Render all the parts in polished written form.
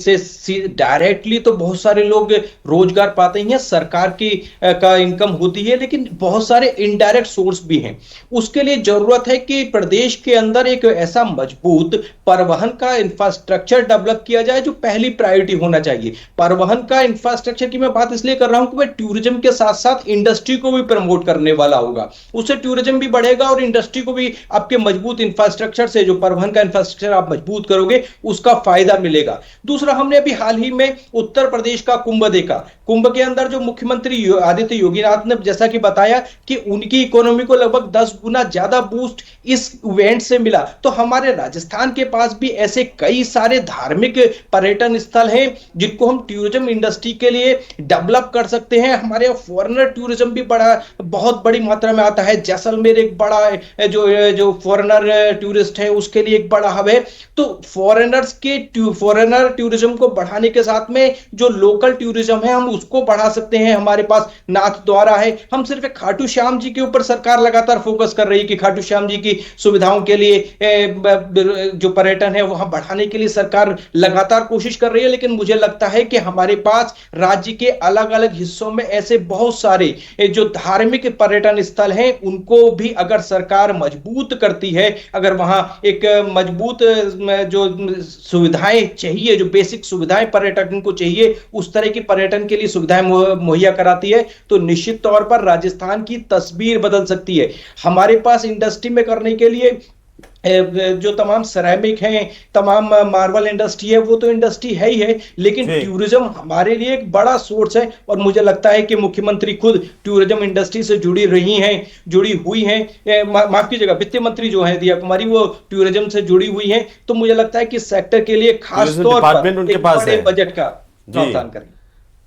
से डायरेक्टली तो बहुत सारे लोग रोजगार पाते ही हैं, सरकार की का इनकम होती है, लेकिन बहुत सारे इनडायरेक्ट सोर्स भी हैं। उसके लिए जरूरत है कि प्रदेश के अंदर एक ऐसा मजबूत परिवहन का इंफ्रास्ट्रक्चर डेवलप किया जाए जो पहली प्रायोरिटी होना चाहिए। परिवहन का इंफ्रास्ट्रक्चर की मैं बात इसलिए कर रहा हूं कि वह टूरिज्म के साथ साथ इंडस्ट्री को भी प्रमोट करने वाला होगा, उससे टूरिज्म भी बढ़ेगा और इंडस्ट्री को भी आपके मजबूत इंफ्रास्ट्रक्चर से, जो परिवहन का इंफ्रास्ट्रक्चर आप मजबूत करोगे, उसका फायदा मिलेगा। दूसरा, हमने अभी हाल ही में उत्तर प्रदेश का कुंभ देखा। कुंभ के अंदर जो मुख्यमंत्री आदित्य योगीनाथ ने जैसा कि बताया कि उनकी इकोनॉमी को लगभग 10 गुना ज्यादा बूस्ट इस इवेंट से मिला। तो हमारे राजस्थान के पास भी ऐसे कई सारे धार्मिक पर्यटन स्थल हैं जिनको हम टूरिज्म इंडस्ट्री के लिए डेवलप कर सकते हैं। हमारे फॉरेनर टूरिज्म भी बहुत बड़ी मात्रा में आता है। जैसलमेर एक बड़ा जो फॉरेनर टूरिस्ट है उसके लिए एक बड़ा हब है। तो फॉरेनर टूरिज्म को बढ़ाने के साथ में जो लोकल टूरिज्म है हम उसको बढ़ा सकते हैं। हमारे पास नाथ द्वारा है। हम सिर्फ खाटू श्याम जी के ऊपर सरकार लगातार फोकस कर रही है कि खाटू श्याम जी की सुविधाओं के लिए जो पर्यटन है वहां बढ़ाने के लिए सरकार लगातार कोशिश कर रही है, लेकिन मुझे लगता है कि हमारे पास राज्य के अलग अलग हिस्सों में ऐसे बहुत सारे जो धार्मिक पर्यटन स्थल हैं उनको भी अगर सरकार मजबूत करती है, अगर वहां एक मजबूत जो सुविधाएं चाहिए, जो बेसिक सुविधाएं पर्यटन को चाहिए, उस तरह की पर्यटन के लिए सुविधाएं मुहैया कराती है, तो निश्चित तौर पर राजस्थान की तस्वीर बदल सकती है। हमारे पास इंडस्ट्री में करने के लिए जो तमाम सिरेमिक हैं, तमाम मार्बल इंडस्ट्री है, वो तो इंडस्ट्री है ही है, लेकिन टूरिज्म हमारे लिए एक बड़ा सोर्स है। और मुझे लगता है कि मुख्यमंत्री खुद टूरिज्म इंडस्ट्री से जुड़ी हुई हैं। माफ कीजिएगा, वित्त मंत्री जो है दिया कुमारी, वो टूरिज्म से जुड़ी हुई हैं। तो मुझे लगता है कि सेक्टर के लिए खास तौर पर एक बड़े बजट का प्रावधान करें।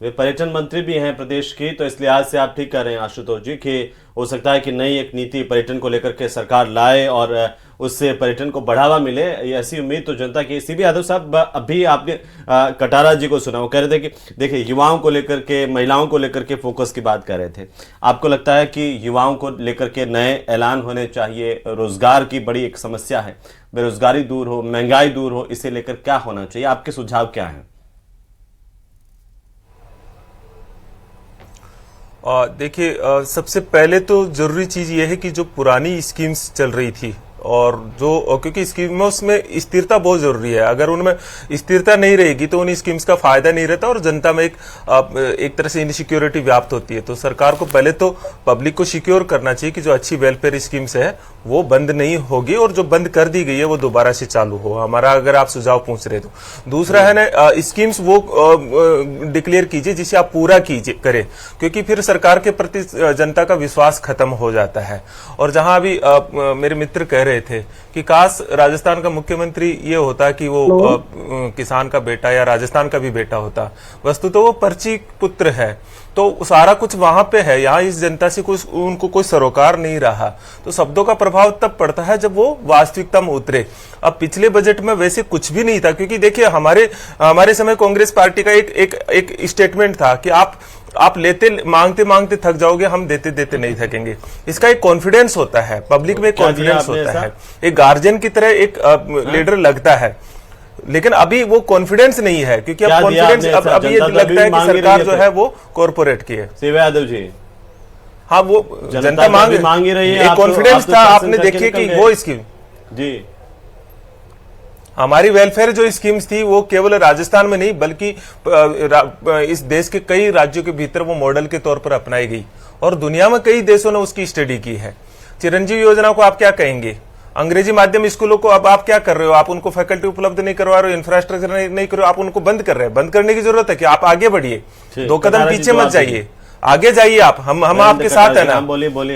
वे पर्यटन मंत्री भी हैं प्रदेश की, तो इस लिहाज से आप ठीक कर रहे हैं आशुतोष जी कि हो सकता है कि नई एक नीति पर्यटन को लेकर के सरकार लाए और उससे पर्यटन को बढ़ावा मिले। ऐसी उम्मीद तो जनता की। सीबी यादव साहब, अभी आपने कटारा जी को सुना, वो कह रहे थे कि देखिए युवाओं को लेकर के, महिलाओं को लेकर के फोकस की बात कर रहे थे। आपको लगता है कि युवाओं को लेकर के नए ऐलान होने चाहिए? रोजगार की बड़ी एक समस्या है, बेरोजगारी दूर हो, महंगाई दूर हो, इसे लेकर क्या होना चाहिए? आपके सुझाव क्या हैं? देखिए, सबसे पहले तो जरूरी चीज ये है कि जो पुरानी स्कीम्स चल रही थी और जो, क्योंकि स्कीमों में स्थिरता बहुत जरूरी है, अगर उनमें स्थिरता नहीं रहेगी तो उन स्कीम्स का फायदा नहीं रहता और जनता में एक तरह से इनसिक्योरिटी व्याप्त होती है। तो सरकार को पहले तो पब्लिक को सिक्योर करना चाहिए कि जो अच्छी वेलफेयर स्कीम्स है वो बंद नहीं होगी और जो बंद कर दी गई है वो दोबारा से चालू हो। हमारा, अगर आप सुझाव पूछ रहे तो दूसरा है ना, स्कीम्स वो डिक्लेयर कीजिए जिसे आप पूरा कीजिए करें, क्योंकि फिर सरकार के प्रति जनता का विश्वास खत्म हो जाता है। और जहां अभी मेरे मित्र कह रहे थे कि काश राजस्थान का मुख्यमंत्री ये होता कि वो किसान का बेटा या राजस्थान का भी बेटा होता। वस्तुतः वो पर्ची पुत्र है, तो सारा कुछ वहां पे है। यहाँ इस जनता से कुछ, उनको कोई सरोकार नहीं रहा, तो शब्दों का प्रभाव तब पड़ता है जब वो वास्तविकता में उतरे। अब पिछले बजट में वैसे कुछ भी नहीं था, क्योंकि देखिए हमारे समय कांग्रेस पार्टी का एक स्टेटमेंट था कि आप लेते मांगते मांगते थक जाओगे, हम देते देते नहीं थकेंगे। इसका एक कॉन्फिडेंस होता है, पब्लिक में कॉन्फिडेंस होता है, एक गार्जियन की तरह एक लीडर लगता है। लेकिन अभी वो कॉन्फिडेंस नहीं है, क्योंकि अब कॉन्फिडेंस अब ये लगता है कि सरकार जो है वो कॉर्पोरेट की है। सीबी यादव जी, हाँ, वो जनता मांग ही रही है, एक कॉन्फिडेंस था। आपने देखिए कि वो स्कीम जी, हमारी वेलफेयर जो स्कीम्स थी वो केवल राजस्थान में नहीं बल्कि इस देश के कई राज्यों के भीतर वो मॉडल के तौर पर अपनाई गई और दुनिया में कई देशों ने उसकी स्टडी की है। चिरंजीवी योजना को आप क्या कहेंगे? अंग्रेजी माध्यम स्कूलों को अब आप क्या कर रहे हो? आप उनको फैकल्टी उपलब्ध नहीं करवा रहे हो, इंफ्रास्ट्रक्चर नहीं कर रहे हो, आप उनको बंद कर रहे हैं। बंद करने की जरूरत है कि आप आगे बढ़िए, 2 कदम पीछे मत जाइए, आगे जाइए आप। हम आपके साथ है ना,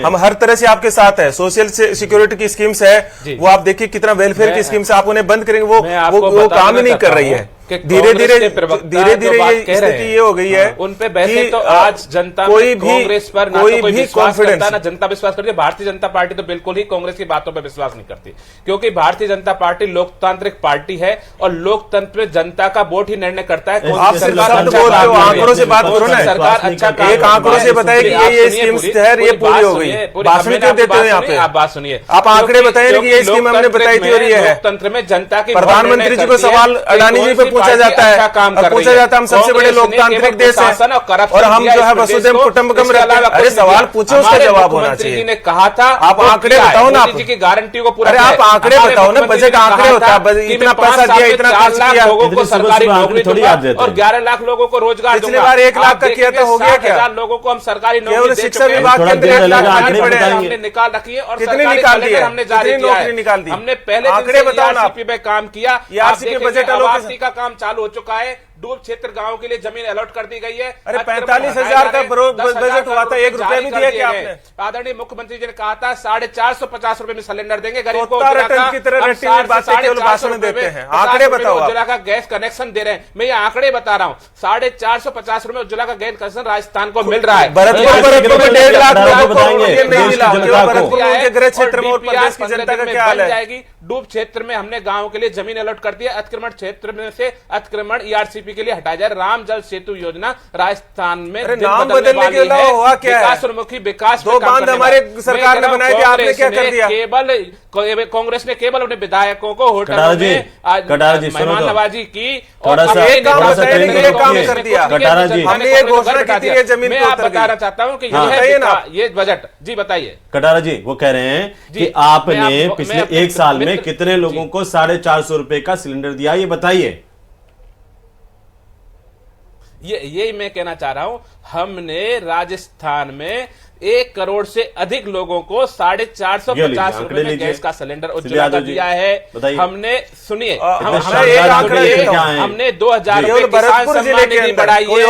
हम हर तरह से आपके साथ है। सोशल सिक्योरिटी की स्कीम्स है, वो आप देखिए कितना वेलफेयर की स्कीम्स आप उन्हें बंद करेंगे, वो काम ही नहीं कर रही है। धीरे धीरे ये स्थिति ये हो गई है उन पे वैसे तो आज जनता कोई भी कांग्रेस पर ना तो कोई विश्वास करता ना जनता विश्वास करती है। भारतीय जनता पार्टी तो बिल्कुल ही कांग्रेस की बातों पर विश्वास नहीं करती, क्योंकि भारतीय जनता पार्टी लोकतांत्रिक पार्टी है और लोकतंत्र में जनता का वोट ही निर्णय करता है। आप आंकड़ों से बात करो ना, सरकार अच्छा एक आंकड़ों से बताए कि ये स्कीम है, ये पूरी हो गई। भाषण क्यों देते हैं यहाँ पे? आप बात सुनिए, आप आंकड़े बताए कि ये स्कीम हमने बताई थी और ये है। लोकतंत्र में जनता की, प्रधानमंत्री जी को सवाल अडानी जी पे पूछा जाता है, पूछा जाता है हम सबसे बड़े लोकतांत्रिक देश हैं और हम जो है वसुधैव कुटुंबकम रहते हैं। अरे सवाल पूछो, उसका जवाब होना चाहिए। ने कहा था आप आंकड़े बताओ ना, मोदी जी की गारंटी को पूरा। अरे आप आंकड़े बताओ ना, बजट आंकड़े होता है, इतना पैसा दिया, इतना खर्च किया, लोगों को सरकारी नौकरी दूंगा और 11 लाख लोगों को रोजगार दूंगा। पिछली बार 1 लाख का किया था, हो गया क्या? 60,000 लोगों को हम सरकारी नौकरी शिक्षा विभाग के अंदर 1 लाख हमने निकाल रखी है और कितनी निकाल दी, हमने जारी किया है। हमने पहले आंकड़े बताओ ना, ईआरसीपी पे काम किया, ईआरसीपी बजट आवासी का काम चालू हो चुका है, डूब क्षेत्र गांव के लिए जमीन अलॉट कर दी गई है। अरे 45,000 का बजट हुआ था, 1 रुपया भी दिया क्या आपने? आदरणीय मुख्यमंत्री जी ने कहा था 450 रुपए में सिलेंडर देंगे गरीब को। की तरह रट्टी हुई बातें केवल भाषण देते हैं। आंकड़े बताओ, उज्ज्वला का गैस कनेक्शन दे रहे हैं, मैं ये आंकड़े बता रहा हूँ। 450 रुपए उज्ज्वला का गैस कनेक्शन राजस्थान को मिल रहा है। भरतपुर में 1.5 लाख लोगों को नहीं मिला। भरतपुर में उनके गृह क्षेत्र में और प्रदेश की जनता का क्या हाल है? जाएगी। डूब क्षेत्र में हमने गांव के लिए जमीन अलॉट कर दिया, अतिक्रमण क्षेत्र में से अतिक्रमण ईआरसीपी के लिए हटाया जाए। राम जल सेतु योजना राजस्थान में नाम बदलने के अलावा हुआ क्या है? विकासोन्मुखी विकास 2 बांध हमारे सरकार ने बनाए थे, आपने क्या कर दिया? कांग्रेस ने केवल अपने विधायकों को होटल में मेहमान नवाजी की और काम कर दिया। हमने ये घोषणा की थी, ये जमीन मैं आप बताना चाहता हूँ कि ये बजट। जी बताइए कटारा जी, वो कह रहे हैं कि आपने पिछले 1 साल में कितने लोगों को 450 रुपए का सिलेंडर दिया, ये बताइए। यही मैं कहना चाह रहा हूं, हमने राजस्थान में 1 करोड़ से अधिक लोगों को 450 रुपए में गैस का सिलेंडर उज्ज्वला का दिया है। हमने सुनिए, हमने 2,000 रुपए किसान सम्मान निधि बढ़ाई है,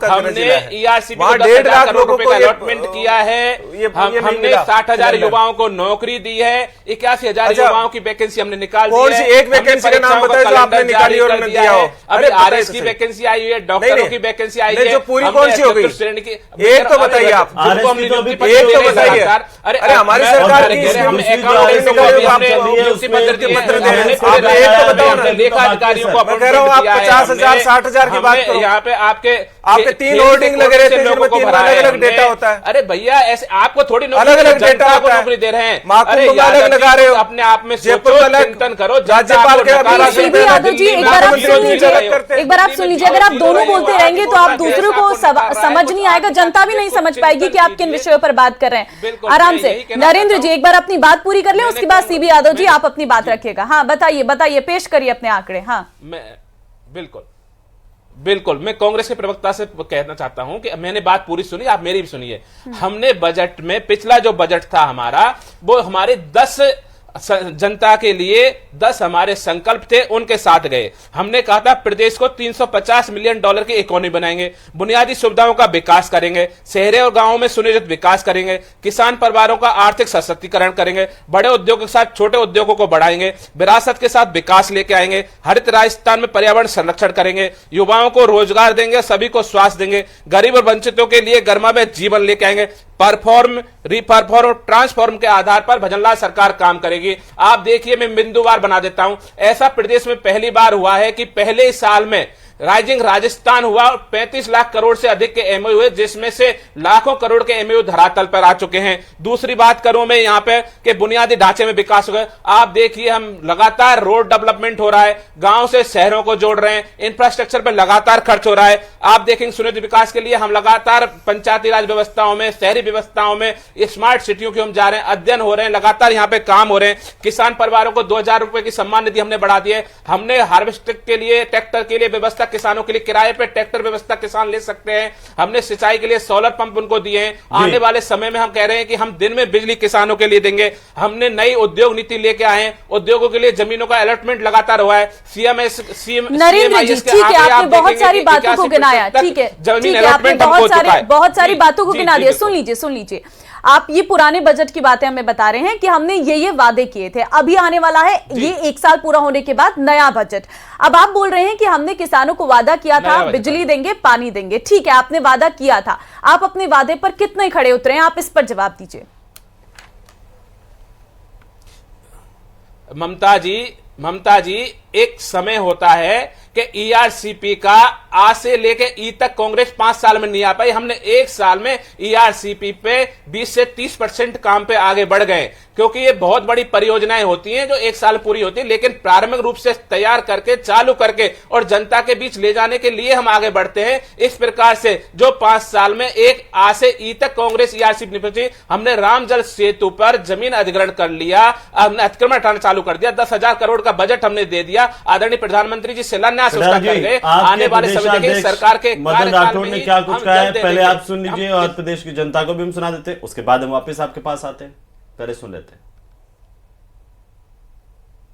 हमने ईआरसीपी को 10,000 करोड़ रुपए का अलॉटमेंट किया है, हमने 60,000 युवाओं को नौकरी दी है, 81,000 युवाओं की वैकेंसी हमने निकाल दी है। एक वैकेंसी का नाम बताइए जो आपने निकाली और दिया हो। अभी आरएस की वैकेंसी आई है, डॉक्टरों की वैकेंसी आई है, पूरी कौन सी हो गई? एक तो बताइए आप, एक तो बताइए। अरे हमारी सरकार की लेखा अधिकारियों को मैं कह रहा हूँ, आप 50,000 60,000 की बात करो। यहाँ पे आपके 3 होर्डिंग लगे रहते हैं, जिनमें 3 अलग-अलग डेटा होता है। अरे भैया ऐसे आपको थोड़ी अलग-अलग डेटा होता है, नौकरी दे रहे हैं, अलग लगा रहे हो, अपने आप में जयपुर का चिंतन करो। राज्यपाल के यादव जी एक बार आप सुन लीजिए, अगर आप दोनों बोलते रहेंगे तो आप दूसरों को समझ नहीं आएगा, जनता भी नहीं समझ पाएगी कि आप किन विषयों पर बात कर रहे हैं। आराम से नरेंद्र जी एक बार अपनी बात पूरी कर लें, उसके बाद सीबी यादव जी आप अपनी बात रखिएगा। हाँ बताइए, पेश करिए अपने आंकड़े। हाँ बिल्कुल मैं कांग्रेस के प्रवक्ता से कहना चाहता हूं कि मैंने बात पूरी सुनी, आप मेरी भी सुनिए। हमने बजट में, पिछला जो बजट था हमारा, वो हमारे 10 जनता के लिए 10 हमारे संकल्प थे, उनके साथ गए। हमने कहा था प्रदेश को $350 मिलियन की इकोनॉमी बनाएंगे, बुनियादी सुविधाओं का विकास करेंगे, शहरों और गांवों में सुनियोजित विकास करेंगे, किसान परिवारों का आर्थिक सशक्तिकरण करेंगे, बड़े उद्योगों के साथ छोटे उद्योगों को बढ़ाएंगे, विरासत के साथ विकास लेके आएंगे, हरित राजस्थान में पर्यावरण संरक्षण करेंगे, युवाओं को रोजगार देंगे, सभी को स्वास्थ्य देंगे, गरीब और वंचितों के लिए गर्मामे जीवन लेके आएंगे। परफॉर्म, रिपरफॉर्म, ट्रांसफॉर्म के आधार पर भजनलाल सरकार काम करेगी। आप देखिए, मैं बिंदुवार बना देता हूं। ऐसा प्रदेश में पहली बार हुआ है कि पहले साल में राइजिंग राजस्थान हुआ, 35 लाख करोड़ से अधिक के एमओयू हुए, जिसमें से लाखों करोड़ के एमओयू धरातल पर आ चुके हैं। दूसरी बात करूं मैं यहां पे कि बुनियादी ढांचे में विकास हो गया। आप देखिए, हम लगातार रोड डेवलपमेंट हो रहा है, गांव से शहरों को जोड़ रहे हैं, इंफ्रास्ट्रक्चर पर लगातार खर्च हो रहा है। आप देखेंगे सुनियोजित विकास के लिए हम लगातार पंचायती राज व्यवस्थाओं में, शहरी व्यवस्थाओं में, स्मार्ट सिटियों की हम जा रहे हैं, अध्ययन हो रहे हैं, लगातार यहां पे काम हो रहे हैं। किसान परिवारों को 2,000 रुपए की सम्मान निधि हमने बढ़ा दी है। हमने हार्वेस्टिंग के लिए, ट्रैक्टर के लिए व्यवस्था, किसानों के लिए किराए पे ट्रैक्टर व्यवस्था किसान ले सकते हैं। हमने सिंचाई के लिए सोलर पंप उनको दिए हैं। आने वाले समय में हम कह रहे हैं कि हम दिन में बिजली किसानों के लिए देंगे। हमने नई उद्योग नीति लेके आए हैं, उद्योगों के लिए जमों का अलॉटमेंट लगातार हुआ है। नरेंद्र जी ठीक है, आपने बहुत सारी बातों को गिनाया, ठीक है, आपने बहुत सारी बातों को गिना दिया। सुन लीजिए, आप ये पुराने बजट की बातें हमें बता रहे हैं कि हमने ये वादे किए थे, अभी आने वाला है ये 1 साल पूरा होने के बाद नया बजट। अब आप बोल रहे हैं कि हमने किसानों को वादा किया था बिजली देंगे, पानी देंगे, ठीक है, आपने वादा किया था। आप अपने वादे पर कितने खड़े उतरे हैं, आप इस पर जवाब दीजिए। ममता जी, एक समय होता है कि ईआरसीपी का आ से लेके ई तक कांग्रेस 5 साल में नहीं आ पाई। हमने 1 साल में ईआरसीपी पे 20 से 30% काम पे आगे बढ़ गए, क्योंकि ये बहुत बड़ी परियोजनाएं होती हैं जो 1 साल पूरी होती है, लेकिन प्रारंभिक रूप से तैयार करके, चालू करके और जनता के बीच ले जाने के लिए हम आगे बढ़ते हैं। इस प्रकार से जो 5 साल में एक आ से ई तक कांग्रेस ईआरसीपी नहीं पहुंची, हमने रामजल सेतु पर जमीन अधिग्रहण कर लिया, हमने अतिक्रमण हटाना चालू कर दिया, 10,000 करोड़ का बजट हमने दे दिया, आदरणीय प्रधानमंत्री जी शिलान्यास उसका कर गए। आने वाले समय के सरकार के मदन राठौड़ ने क्या कुछ कहा है पहले आप सुन लीजिए और प्रदेश की जनता को भी हम सुना देते, उसके बाद हम वापस आपके पास आते हैं। पहले सुन लेते हैं।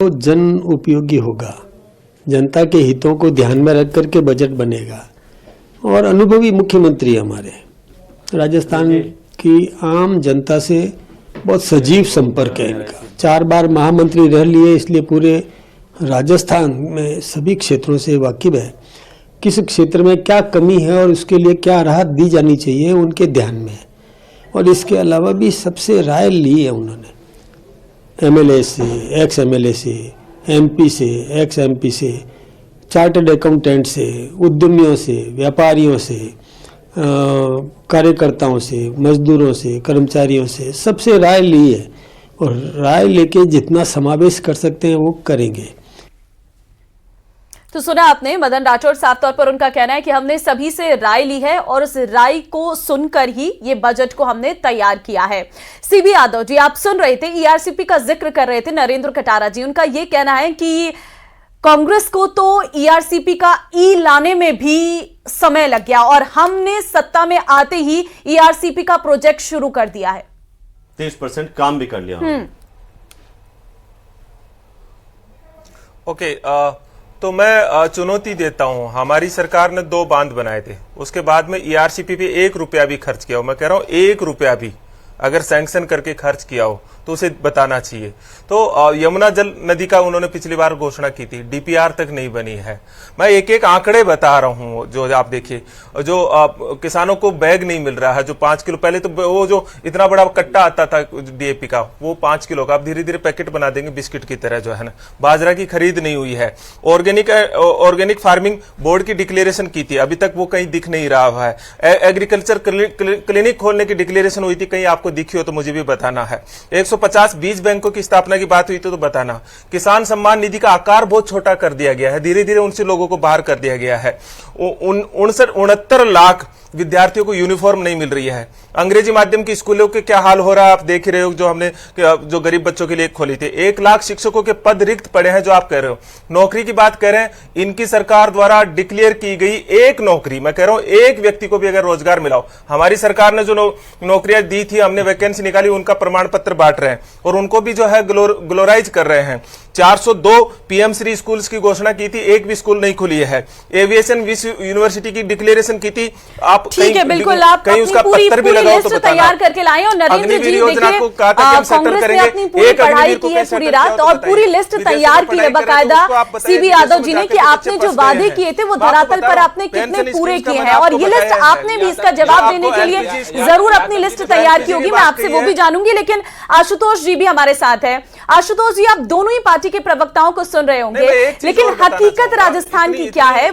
तो जन उपयोगी होगा, जनता के हितों को ध्यान में रख करके बजट बनेगा। और अनुभवी मुख्यमंत्री हमारे राजस्थान की आम जनता से बहुत सजीव संपर्क है इनका। 4 बार महामंत्री रह लिए, इसलिए पूरे राजस्थान में सभी क्षेत्रों से वाकिफ है, किस क्षेत्र में क्या कमी है और उसके लिए क्या राहत दी जानी चाहिए उनके ध्यान में है। और इसके अलावा भी सबसे राय ली है उन्होंने, एमएलए से, एक्स एमएलए से, एमपी से, एक्स एमपी से, चार्टर्ड अकाउंटेंट से, उद्यमियों से, व्यापारियों से, कार्यकर्ताओं से, मजदूरों से, कर्मचारियों से, सबसे राय ली है। और राय लेके जितना समावेश कर सकते हैं वो करेंगे। तो सुना आपने मदन राठौड़, साफ तौर पर उनका कहना है कि हमने सभी से राय ली है और उस राय को सुनकर ही ये बजट को हमने तैयार किया है। सीबी यादव जी, आप सुन रहे थे, ईआरसीपी का जिक्र कर रहे थे नरेंद्र कटारा जी, उनका ये कहना है कि कांग्रेस को तो ईआरसीपी का ई लाने में भी समय लग गया और हमने सत्ता में आते ही ईआरसीपी का प्रोजेक्ट शुरू कर दिया है, 30% काम भी कर लिया। ओके, तो मैं चुनौती देता हूं, हमारी सरकार ने 2 बांध बनाए थे, उसके बाद में ईआरसीपी पे 1 रुपया भी खर्च किया हो, मैं कह रहा हूं 1 रुपया भी अगर सैंक्शन करके खर्च किया हो तो उसे बताना चाहिए। तो यमुना जल नदी का उन्होंने पिछली बार घोषणा की थी, डीपीआर तक नहीं बनी है। मैं एक एक आंकड़े बता रहा हूं, जो आप देखिए, जो किसानों को बैग नहीं मिल रहा है, जो 5 किलो, पहले तो वो जो इतना बड़ा कट्टा आता था डीएपी का, वो 5 किलो का, अब धीरे धीरे पैकेट बना देंगे बिस्किट की तरह, जो है ना। बाजरा की खरीद नहीं हुई है। ऑर्गेनिक फार्मिंग बोर्ड की डिक्लेरेशन की थी, अभी तक वो कहीं दिख नहीं रहा है। एग्रीकल्चर क्लिनिक खोलने की डिक्लेरेशन हुई थी, कहीं आपको दिखी हो तो मुझे भी बताना है। 150 बीज बैंकों की स्थापना की बात हुई तो बताना। किसान सम्मान निधि का आकार बहुत छोटा कर दिया गया है, धीरे धीरे उनसे लोगों को बाहर कर दिया गया है। 69 लाख विद्यार्थियों को यूनिफॉर्म नहीं मिल रही है। अंग्रेजी माध्यम की स्कूलों के क्या हाल हो रहा है आप देख रहे हो, जो हमने जो गरीब बच्चों के लिए खोली थी। 1 लाख शिक्षकों के पद रिक्त पड़े हैं, जो आप कह रहे हो। नौकरी की बात कर रहे हैं, इनकी सरकार द्वारा डिक्लेयर की गई एक नौकरी, मैं कह रहा हूं एक व्यक्ति को भी अगर रोजगार मिला, हमारी सरकार ने जो नौकरियां दी थी, हमने वैकेंसी निकाली, उनका प्रमाण पत्र बांट रहे हैं और उनको भी जो है ग्लोराइज कर रहे हैं। 402 पीएम श्री स्कूल्स की घोषणा की थी, एक भी स्कूल नहीं खुली है। एविएशन विश्व यूनिवर्सिटी की डिक्लेरेशन की थी, आप ठीक है, बिल्कुल आप कहीं उसका पत्थर भी लगाओ तो तैयार करके लाए। और नरेंद्र जी देखिए, कांग्रेस ने अपनी पूरी पढ़ाई की है पूरी रात और पूरी लिस्ट तैयार की है बकायदा सीबी यादव जी ने, कि आपने जो वादे किए थे वो धरातल पर आपने कितने पूरे किए हैं। और ये लिस्ट आपने भी इसका जवाब देने के लिए जरूर अपनी लिस्ट तैयार की होगी, मैं आपसे वो भी जानूंगी। लेकिन आशुतोष जी भी हमारे साथ है। आशुतोष जी, आप दोनों ही पार्टी के प्रवक्ताओं को सुन रहे होंगे, लेकिन हकीकत राजस्थान की क्या है?